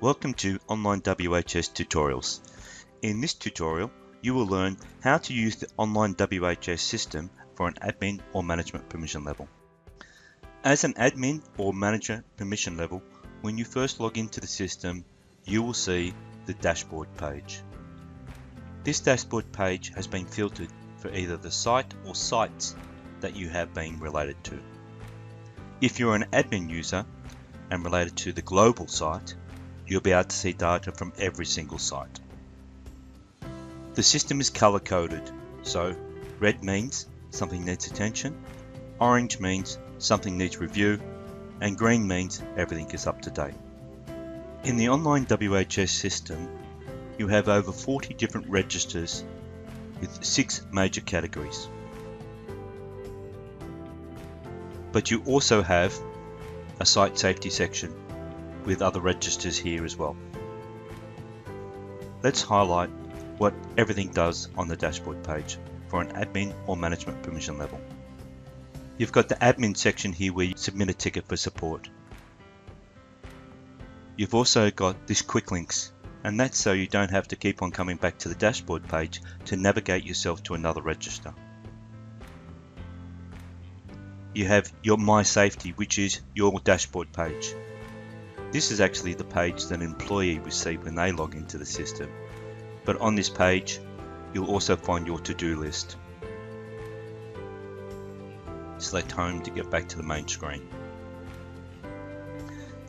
Welcome to Online WHS Tutorials. In this tutorial, you will learn how to use the online WHS system for an admin or management permission level. As an admin or manager permission level, when you first log into the system, you will see the dashboard page. This dashboard page has been filtered for either the site or sites that you have been related to. If you're an admin user and related to the global site, you'll be able to see data from every single site. The system is color coded, so red means something needs attention, orange means something needs review, and green means everything is up to date. In the online WHS system, you have over 40 different registers with 6 major categories. But you also have a site safety section with other registers here as well. Let's highlight what everything does on the dashboard page for an admin or management permission level. You've got the admin section here where you submit a ticket for support. You've also got this quick links, and that's so you don't have to keep on coming back to the dashboard page to navigate yourself to another register. You have your My Safety, which is your dashboard page. This is actually the page that an employee will see when they log into the system. But on this page, you'll also find your to-do list. Select Home to get back to the main screen.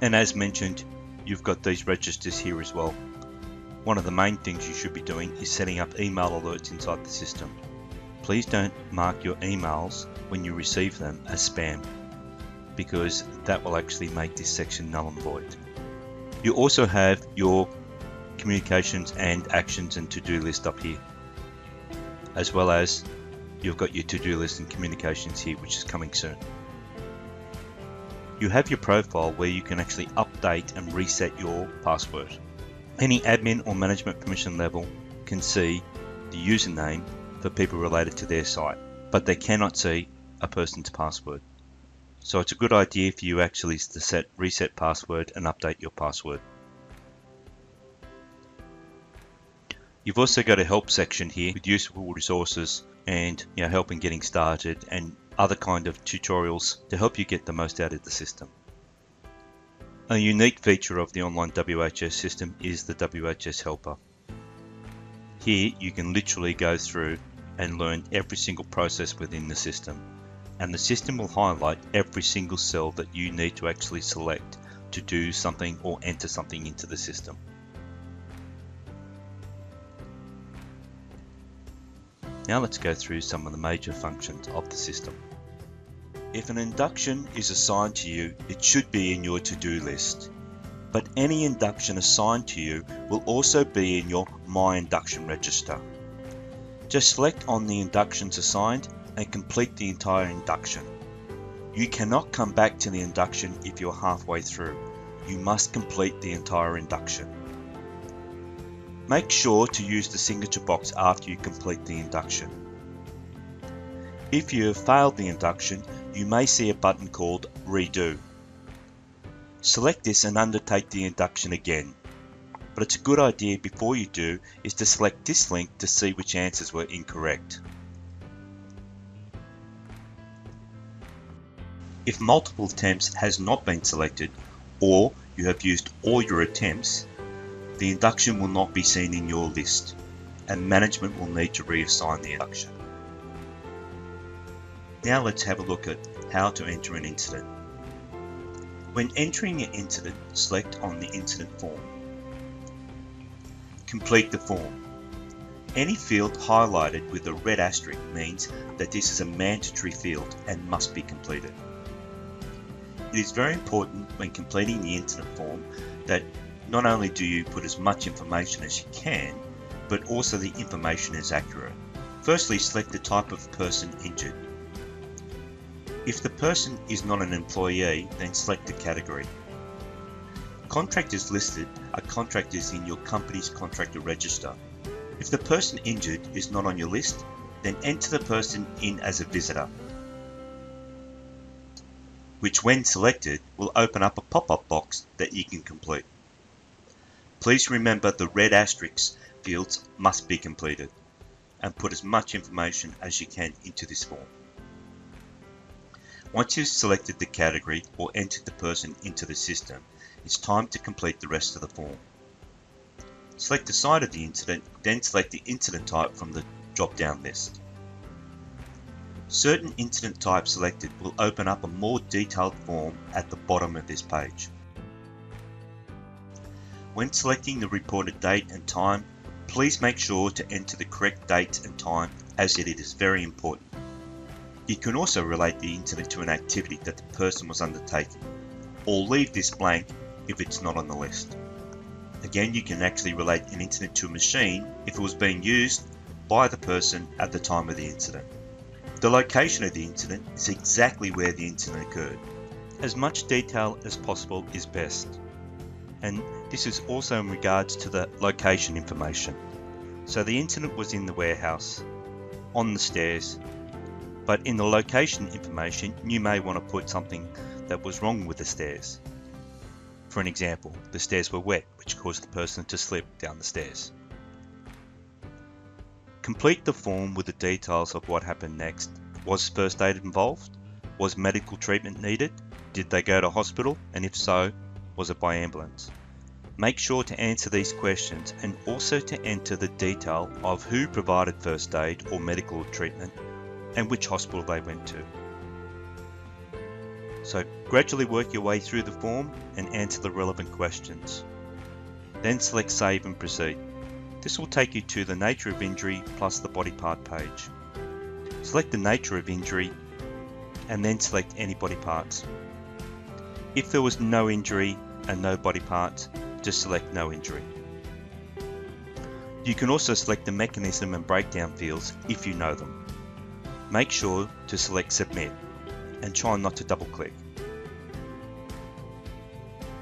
And as mentioned, you've got these registers here as well. One of the main things you should be doing is setting up email alerts inside the system. Please don't mark your emails when you receive them as spam, because that will actually make this section null and void. You also have your communications and actions and to-do list up here, as well as you've got your to-do list and communications here, which is coming soon. You have your profile where you can actually update and reset your password. Any admin or management permission level can see the username for people related to their site, but they cannot see a person's password. So it's a good idea for you actually to set reset password and update your password. You've also got a help section here with useful resources and help in getting started and other kind of tutorials to help you get the most out of the system. A unique feature of the online WHS system is the WHS helper. Here you can literally go through and learn every single process within the system, and the system will highlight every single cell that you need to actually select to do something or enter something into the system. Now let's go through some of the major functions of the system. If an induction is assigned to you, it should be in your to-do list, but any induction assigned to you will also be in your My Induction register. Just select on the inductions assigned and complete the entire induction. You cannot come back to the induction if you're halfway through. You must complete the entire induction. Make sure to use the signature box after you complete the induction. If you have failed the induction, you may see a button called Redo. Select this and undertake the induction again. But it's a good idea before you do is to select this link to see which answers were incorrect. If multiple attempts has not been selected, or you have used all your attempts, the induction will not be seen in your list, and management will need to reassign the induction. Now let's have a look at how to enter an incident. When entering an incident, select on the incident form. Complete the form. Any field highlighted with a red asterisk means that this is a mandatory field and must be completed. It is very important when completing the incident form that not only do you put as much information as you can, but also the information is accurate. Firstly, select the type of person injured. If the person is not an employee, then select the category. Contractors listed are contractors in your company's contractor register. If the person injured is not on your list, then enter the person in as a visitor, which when selected will open up a pop-up box that you can complete. Please remember the red asterisk fields must be completed, and put as much information as you can into this form. Once you've selected the category or entered the person into the system, it's time to complete the rest of the form. Select the site of the incident, then select the incident type from the drop-down list. Certain incident types selected will open up a more detailed form at the bottom of this page. When selecting the reported date and time, please make sure to enter the correct date and time, as it is very important. You can also relate the incident to an activity that the person was undertaking, or leave this blank if it's not on the list. Again, you can actually relate an incident to a machine if it was being used by the person at the time of the incident. The location of the incident is exactly where the incident occurred. As much detail as possible is best. And this is also in regards to the location information. So the incident was in the warehouse, on the stairs, but in the location information you may want to put something that was wrong with the stairs. For an example, the stairs were wet, which caused the person to slip down the stairs. Complete the form with the details of what happened next. Was first aid involved? Was medical treatment needed? Did they go to hospital? And if so, was it by ambulance? Make sure to answer these questions and also to enter the detail of who provided first aid or medical treatment and which hospital they went to. So gradually work your way through the form and answer the relevant questions. Then select Save and Proceed. This will take you to the nature of injury plus the body part page. Select the nature of injury and then select any body parts. If there was no injury and no body parts, just select no injury. You can also select the mechanism and breakdown fields if you know them. Make sure to select Submit and try not to double click.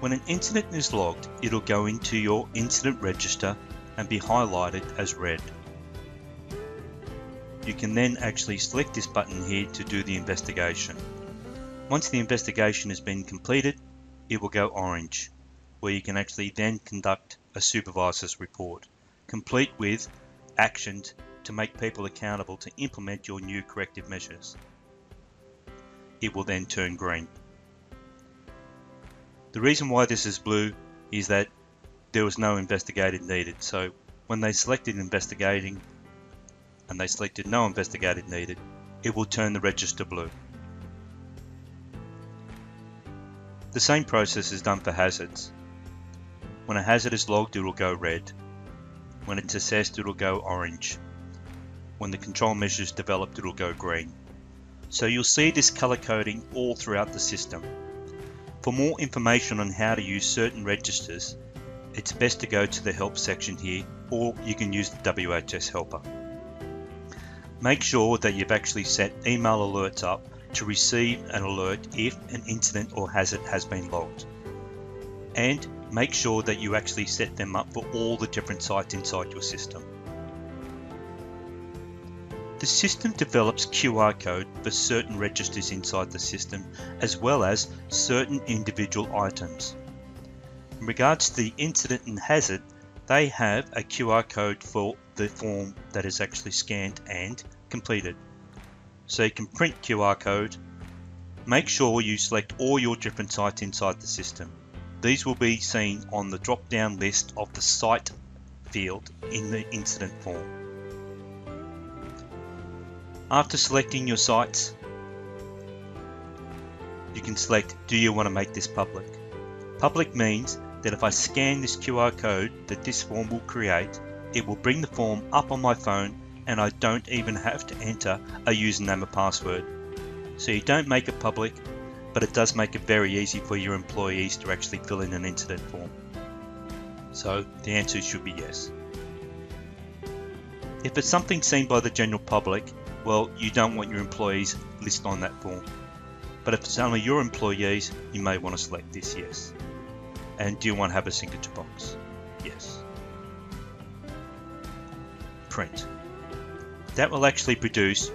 When an incident is logged, it'll go into your incident register and be highlighted as red. You can then actually select this button here to do the investigation. Once the investigation has been completed, it will go orange, where you can actually then conduct a supervisor's report, complete with actions to make people accountable to implement your new corrective measures. It will then turn green. The reason why this is blue is that there was no investigated needed. So when they selected investigating and they selected no investigated needed, it will turn the register blue. The same process is done for hazards. When a hazard is logged, it will go red. When it's assessed, it will go orange. When the control measure is developed, it will go green. So you'll see this color coding all throughout the system. For more information on how to use certain registers, it's best to go to the help section here, or you can use the WHS helper. Make sure that you've actually set email alerts up to receive an alert if an incident or hazard has been logged. And make sure that you actually set them up for all the different sites inside your system. The system develops QR code for certain registers inside the system, as well as certain individual items. In regards to the incident and hazard, they have a QR code for the form that is actually scanned and completed. So you can print QR code. Make sure you select all your different sites inside the system. These will be seen on the drop-down list of the site field in the incident form. After selecting your sites, you can select, do you want to make this public? Public means that if I scan this QR code that this form will create, it will bring the form up on my phone and I don't even have to enter a username or password. So you don't make it public, but it does make it very easy for your employees to actually fill in an incident form. So the answer should be yes. If it's something seen by the general public, well, you don't want your employees listed on that form. But if it's only your employees, you may want to select this yes. And do you want to have a signature box? Yes. Print. That will actually produce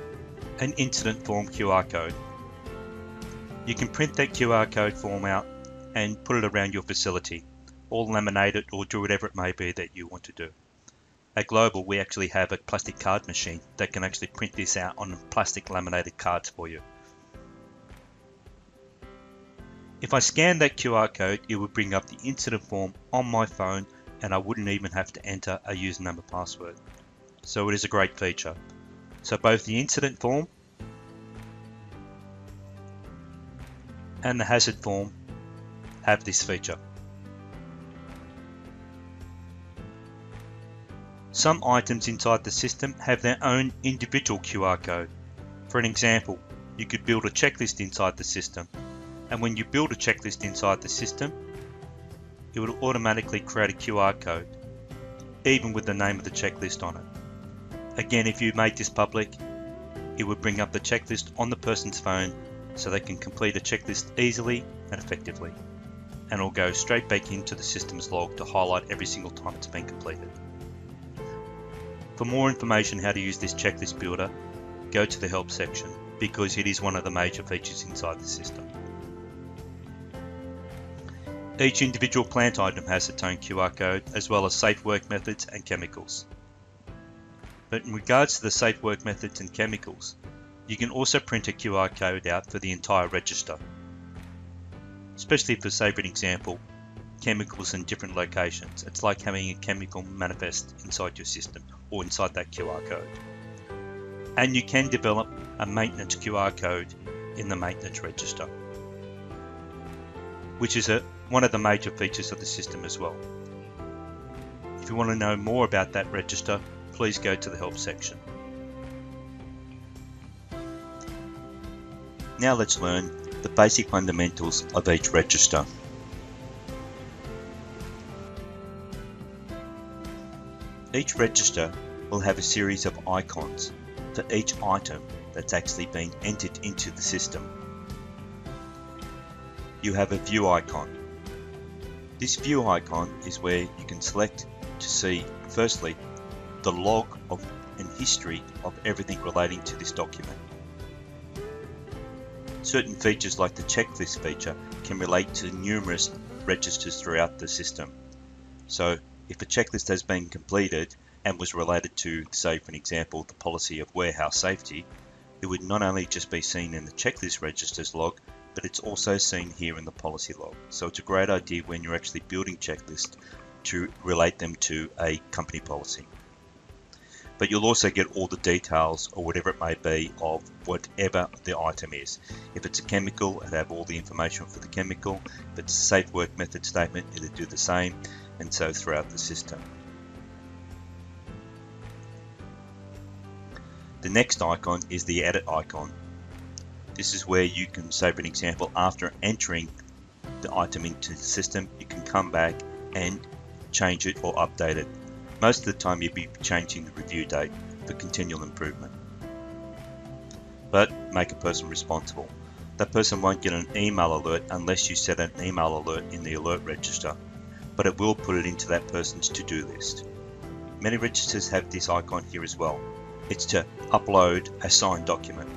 an incident form QR code. You can print that QR code form out and put it around your facility, or laminate it or do whatever it may be that you want to do. At Global, we actually have a plastic card machine that can actually print this out on plastic laminated cards for you. If I scan that QR code, it would bring up the incident form on my phone and I wouldn't even have to enter a username or password. So it is a great feature. So both the incident form and the hazard form have this feature. Some items inside the system have their own individual QR code. For an example, you could build a checklist inside the system, and when you build a checklist inside the system, it will automatically create a QR code, even with the name of the checklist on it. Again, if you made this public, it would bring up the checklist on the person's phone so they can complete a checklist easily and effectively, and it'll go straight back into the system's log to highlight every single time it's been completed. For more information how to use this checklist builder, go to the help section because it is one of the major features inside the system. Each individual plant item has its own QR code as well as safe work methods and chemicals. But in regards to the safe work methods and chemicals, you can also print a QR code out for the entire register. Especially for, say for an example, chemicals in different locations. It's like having a chemical manifest inside your system or inside that QR code. And you can develop a maintenance QR code in the maintenance register, which is one of the major features of the system as well. If you want to know more about that register, please go to the help section. Now let's learn the basic fundamentals of each register. Each register will have a series of icons for each item that's actually been entered into the system. You have a view icon. This view icon is where you can select to see, firstly, the log of and history of everything relating to this document. Certain features like the checklist feature can relate to numerous registers throughout the system. So if a checklist has been completed and was related to, say for an example, the policy of warehouse safety, it would not only just be seen in the checklist registers log, but it's also seen here in the policy log. So it's a great idea when you're actually building checklists to relate them to a company policy. But you'll also get all the details or whatever it may be of whatever the item is. If it's a chemical, it'll have all the information for the chemical. If it's a safe work method statement, it'll do the same, and so throughout the system. The next icon is the edit icon. This is where you can, say for an example, after entering the item into the system, you can come back and change it or update it. Most of the time you'll be changing the review date for continual improvement. But make a person responsible. That person won't get an email alert unless you set an email alert in the alert register, but it will put it into that person's to-do list. Many registers have this icon here as well. It's to upload a signed document.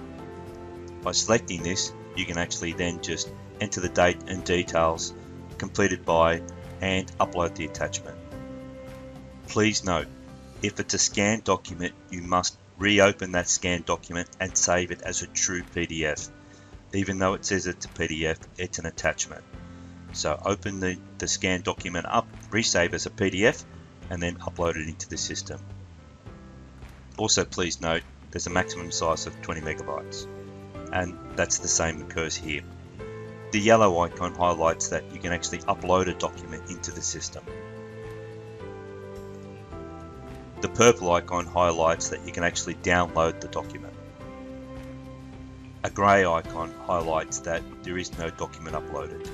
By selecting this, you can actually then just enter the date and details, completed by, and upload the attachment. Please note, if it's a scanned document, you must reopen that scanned document and save it as a true PDF. Even though it says it's a PDF, it's an attachment. So open the scanned document up, resave as a PDF, and then upload it into the system. Also please note, there's a maximum size of 20 megabytes, and that's the same occurs here. The yellow icon highlights that you can actually upload a document into the system. The purple icon highlights that you can actually download the document. A grey icon highlights that there is no document uploaded.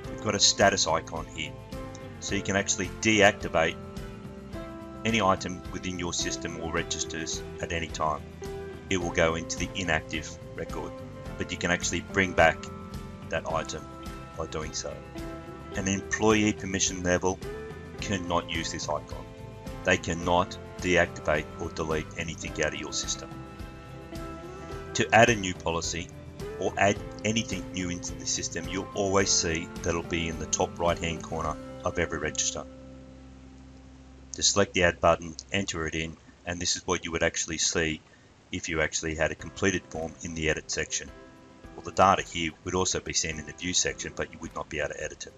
We've got a status icon here, so you can actually deactivate any item within your system or registers at any time. It will go into the inactive record, but you can actually bring back that item by doing so. An employee permission level cannot use this icon. They cannot deactivate or delete anything out of your system. To add a new policy, or add anything new into the system, you'll always see that it'll be in the top right hand corner of every register. Just select the add button, enter it in, and this is what you would actually see if you actually had a completed form in the edit section. Well, the data here would also be seen in the view section, but you would not be able to edit it.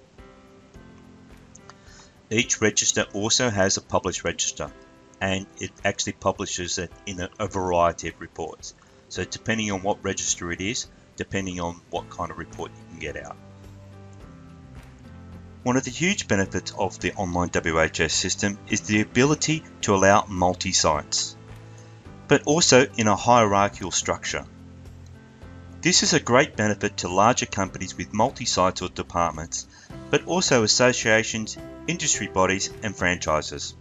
Each register also has a publish register, and it actually publishes it in a variety of reports. So depending on what register it is, depending on what kind of report you can get out. One of the huge benefits of the online WHS system is the ability to allow multi-sites, but also in a hierarchical structure. This is a great benefit to larger companies with multi-sites or departments, but also associations, industry bodies and franchises.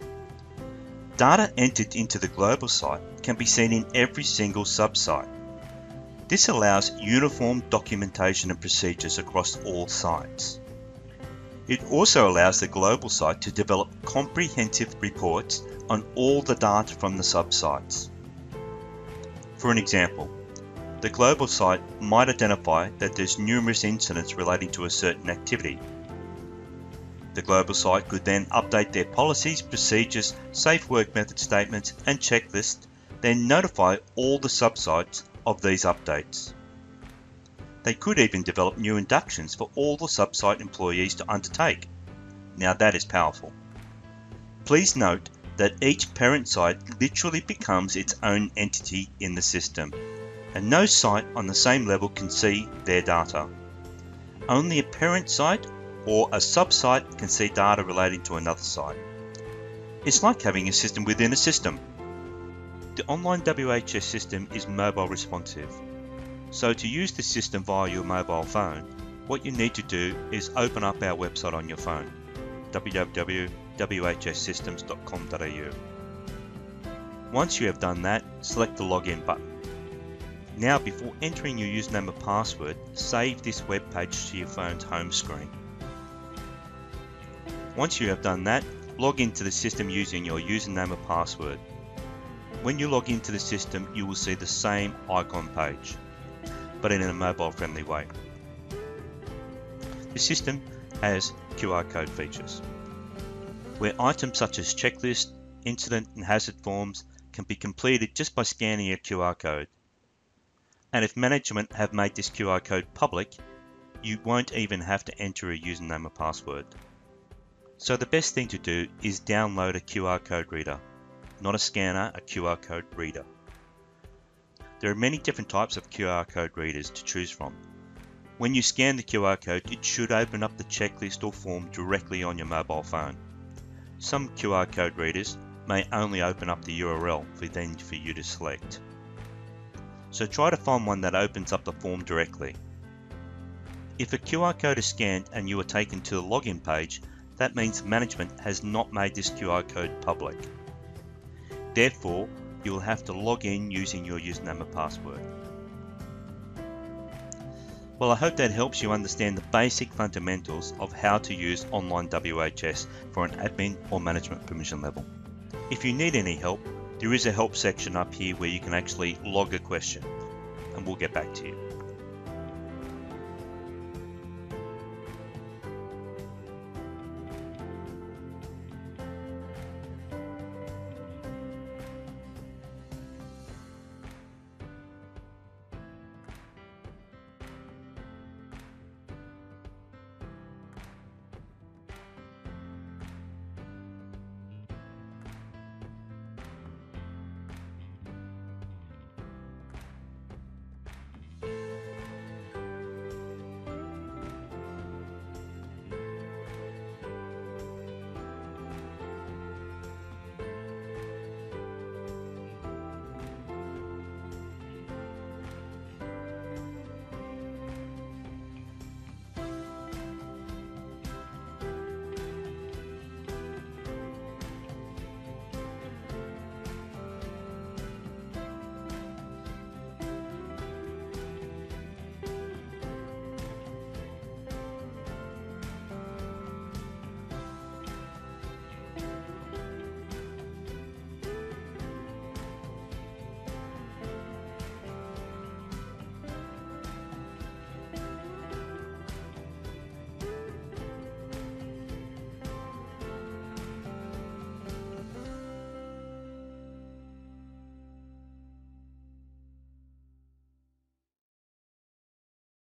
Data entered into the global site can be seen in every single sub-site. This allows uniform documentation and procedures across all sites. It also allows the global site to develop comprehensive reports on all the data from the sub-sites. For an example, the global site might identify that there's numerous incidents relating to a certain activity. The global site could then update their policies, procedures, safe work method statements and checklists, then notify all the sub-sites of these updates. They could even develop new inductions for all the sub-site employees to undertake. Now that is powerful. Please note that each parent site literally becomes its own entity in the system, and no site on the same level can see their data. Only a parent site or a sub-site can see data relating to another site. It's like having a system within a system. The online WHS system is mobile responsive. So to use the system via your mobile phone, what you need to do is open up our website on your phone, www.whssystems.com.au. Once you have done that, select the login button. Now before entering your username and password, save this web page to your phone's home screen. Once you have done that, log into the system using your username and password. When you log into the system, you will see the same icon page, but in a mobile friendly way. The system has QR code features, where items such as checklist, incident and hazard forms can be completed just by scanning a QR code. And if management have made this QR code public, you won't even have to enter a username or password. So the best thing to do is download a QR code reader, not a scanner, a QR code reader. There are many different types of QR code readers to choose from. When you scan the QR code, it should open up the checklist or form directly on your mobile phone. Some QR code readers may only open up the URL for you to select. So try to find one that opens up the form directly. If a QR code is scanned and you are taken to the login page, that means management has not made this QR code public. Therefore, you will have to log in using your username and password. Well, I hope that helps you understand the basic fundamentals of how to use online WHS for an admin or management permission level. If you need any help, there is a help section up here where you can actually log a question and we'll get back to you.